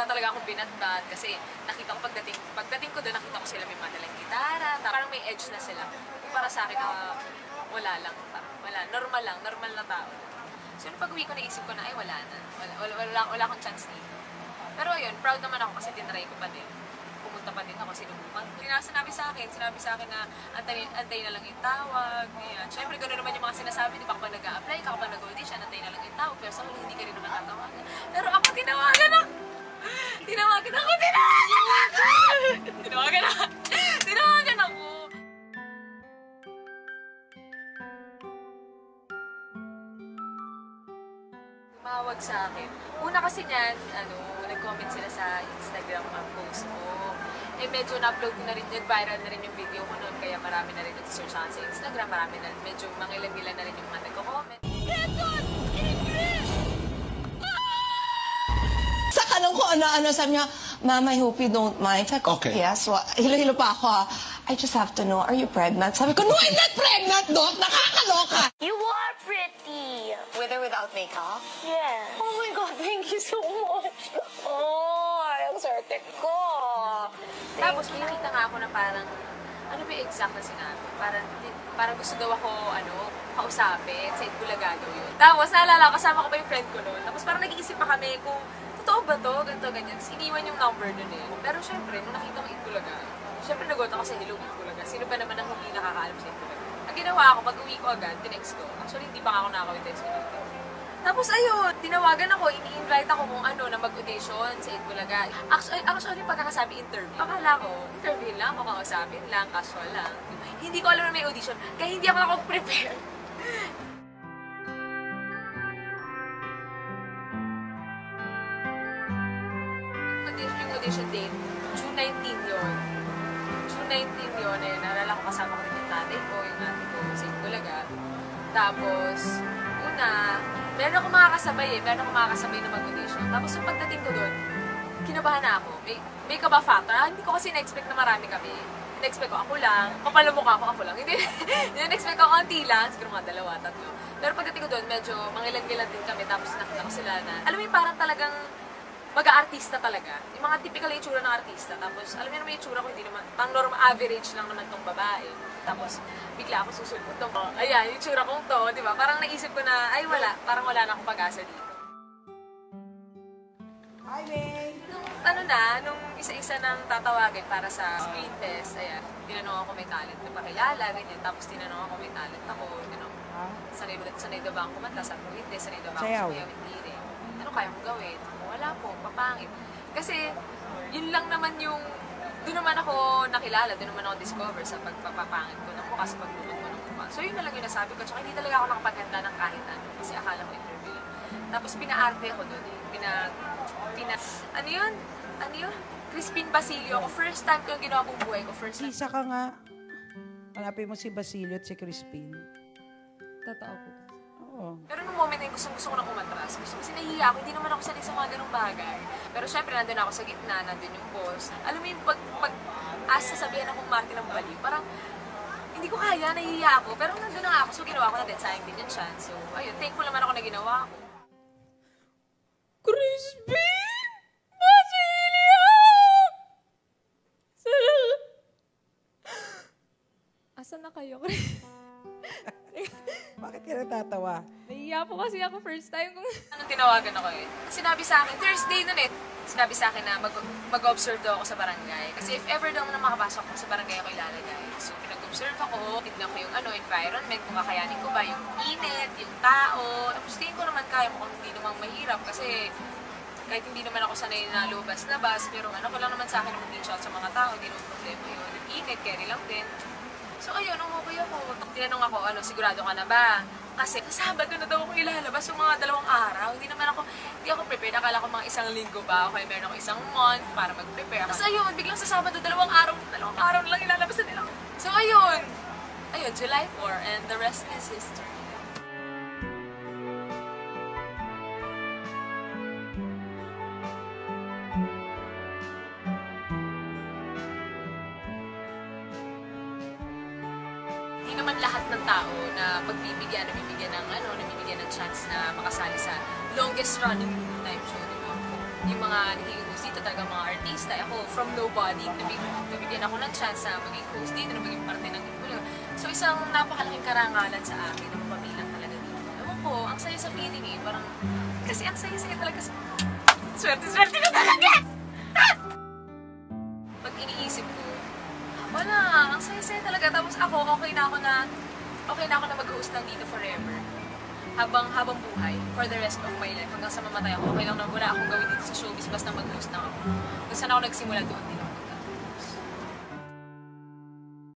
lang talaga akong binatbat kasi nakita ko pagdating ko doon, nakita ko sila may madalang gitara, parang may edge na sila. Para sa akin na wala lang, normal na tao. So nung pag-uwi ko, naisip ko na, ay wala na, wala akong chance dito. Pero yun, proud naman ako kasi tinry ko pa din. Pumunta pa din ako, sinubukan ko. Sinabi sa akin na antay na lang yung tawag. Yan. Siyempre, gano'n naman yung mga sinasabi, di ba kapag nag-a-apply ka, kapag nag-audition, antay na lang yung tawag. Pero sa huli, hindi ka rin naman nakatawagan. Pero ako, tinawagan ako! Tinawagan ako! Tumawag sa akin. Una kasi niyan, nag-comment sila sa Instagram ang post ko. Eh medyo na-upload ko na rin, nag-viral na rin yung video ko noon, kaya marami na rin nag-search sa Instagram, marami na medyo mangilan-gilan na rin yung mga nagko-comment. Sa kanong ko ano, sabi niya, Ma'am, I hope you don't mind. Sabi ko, Okay. yes. Hilo-hilo pa ako. I just have to know, are you pregnant? Sabi ko, no, I'm not pregnant, Doc. Nakakaloka. You are pretty. With or without makeup? Yeah. Oh my God, thank you so much. Oh, ang swerte ko. Tapos may nakita nga ako na parang, ano ba yung exact na sinabi? Parang gusto daw ako, kausapin, sa Itbulaga daw yun. Tapos naalala, kasama ko pa yung friend ko noon. Tapos parang nag-iisip pa kami kung, totoo ba to? Ganito, ganyan. Tapos iniwan yung number nun eh. Pero syempre, nung nakita ko Itbulaga, syempre nagot ako sa hello Itbulaga. Sino ba naman ang hindi nakakaalam sa Itbulaga? Ang ginawa ko, pag-uwi ko agad, tinext ko. Actually, hindi pa nga ako nakakawin sa dito. Tapos ayun, tinawagan ako, ini-invite ako kung na mag-audition sa Itbulaga. Actually, pagkakasabi interview, akala ko, interview lang, makausapin lang, casual lang. Hindi ko alam na may audition, kaya hindi ako nakapag-prepare. Yung audition date, June 19 yun. June 19 yun, naalala ko kasama ko rin yung tatay ko, yung ate ko sa Itbulaga. Tapos, meron akong makakasabay na mag-audition. Tapos yung pagdating ko doon, kinabahan na ako. May kaba factor. Hindi ko kasi na-expect na marami kami. Na-expect ko ako lang. Kapal na mukha ko, ako lang. Hindi na-expect ko konti lang. Siguro mga 2, 3. Pero pagdating ko doon, medyo mangilan-gilan din kami. Tapos nakita ko sila na, alam mo yung parang talagang mag-aartista talaga. Yung mga typical na itsura ng artista. Tapos, alam mo naman yung itsura ko, hindi naman, pang normal average lang naman tong babae. Tapos, bigla ako susulpot tong, ayan, yung itsura kong to, di ba? Parang naisip ko na, ay wala, parang wala na akong pag-asa dito. Hi, May. Nung isa-isa nang tatawagin para sa screen test, ayan, tinanong ako may talent na pakilala, ganyan. Tapos tinanong ako may talent ako, sanay daw ba ang kumanta? Sabi ko, hindi, sanay daw ba ako sumayaw, hindi rin. Ano kaya kong gawin? Wala po, papangit. Kasi, yun lang naman yung, doon naman ako nakilala, doon naman ako discover sa pagpapangit ko ng mukha, sa pagtulog ko ng mukha. So, yun na lang yung nasabi ko. Tsaka hindi talaga ako nakapaghanda ng kahit ano. Kasi akala ko interview yun. Tapos, pinaarte ako doon eh. Ano yun? Crispin Basilio. Ako, first time ko yung ginawa kong buhay ko. Isa ka nga. Hanapin mo si Basilio at si Crispin. Totoo po. Oo. Pero nung moment na yun, gusto ko nang umatras. Kasi nahihiya ako, hindi naman ako sanay sa mga ganong bagay. Pero syempre, nandun ako sa gitna, nandun yung boss. Alam mo yung sasabihan akong Martin ng baliw, parang hindi ko kaya, nahihiya ako. Pero nandun na nga ako, so ginawa ko na din, sayang din yung chance. So, ayun, thankful naman ako na ginawa ko. Crispin! Basilio! Asan na kayo? Bakit ka natatawa? Nahiya po kasi ako first time kung... Anong tinawagan ako eh? Sinabi sa akin, Thursday nun eh, sinabi sa akin na mag-observe daw ako sa barangay. Kasi if ever daw na makapasok ako sa barangay, ako ilalagay. So, pinag-observe ako, tignan ko yung environment, kung kakayanin ko ba, yung init, yung tao. Tapos tingin ko naman kaya mo kung hindi naman mahirap kasi kahit hindi naman ako sanay na lubas-labas, pero ko lang naman sa akin na mag-reach out sa mga tao, hindi naman problema yun. Init, carry lang din. So ayun, umuwi ako. Tinanong ako, sigurado ka na ba? Kasi sa Sabado na daw ako ilalabas yung mga 2 araw. Hindi ako prepared. Akala ko mga 1 linggo ba? Okay, meron ako 1 month para mag-prepare. Tapos ayun, biglang sa Sabado, 2 araw na lang ilalabas na nila. So ayun, July 4, and the rest is history. Naman lahat ng tao na nabibigyan ng chance na makasali sa longest running time show, di ba? Yung mga nagiging host dito talaga mga artista. Ako, from nobody, nabigyan ako ng chance na maging host dito, na maging parte ng Itbulaga. So, isang napakalaking karangalan sa akin, ang pamilang talaga dito. Ewan ko, ang saya sa feeling eh, parang, kasi ang saya-saya talaga sa... Swerte-swerte na talaga! Pag iniisip ko, wala, ang saya-saya talaga. Tapos ako, okay na ako na mag-host lang dito forever. Habang buhay, for the rest of my life, hanggang sa mamatay ako, okay lang na wala akong gawin dito sa showbiz, basta mag-host lang ako. Kung saan ako nagsimula doon din.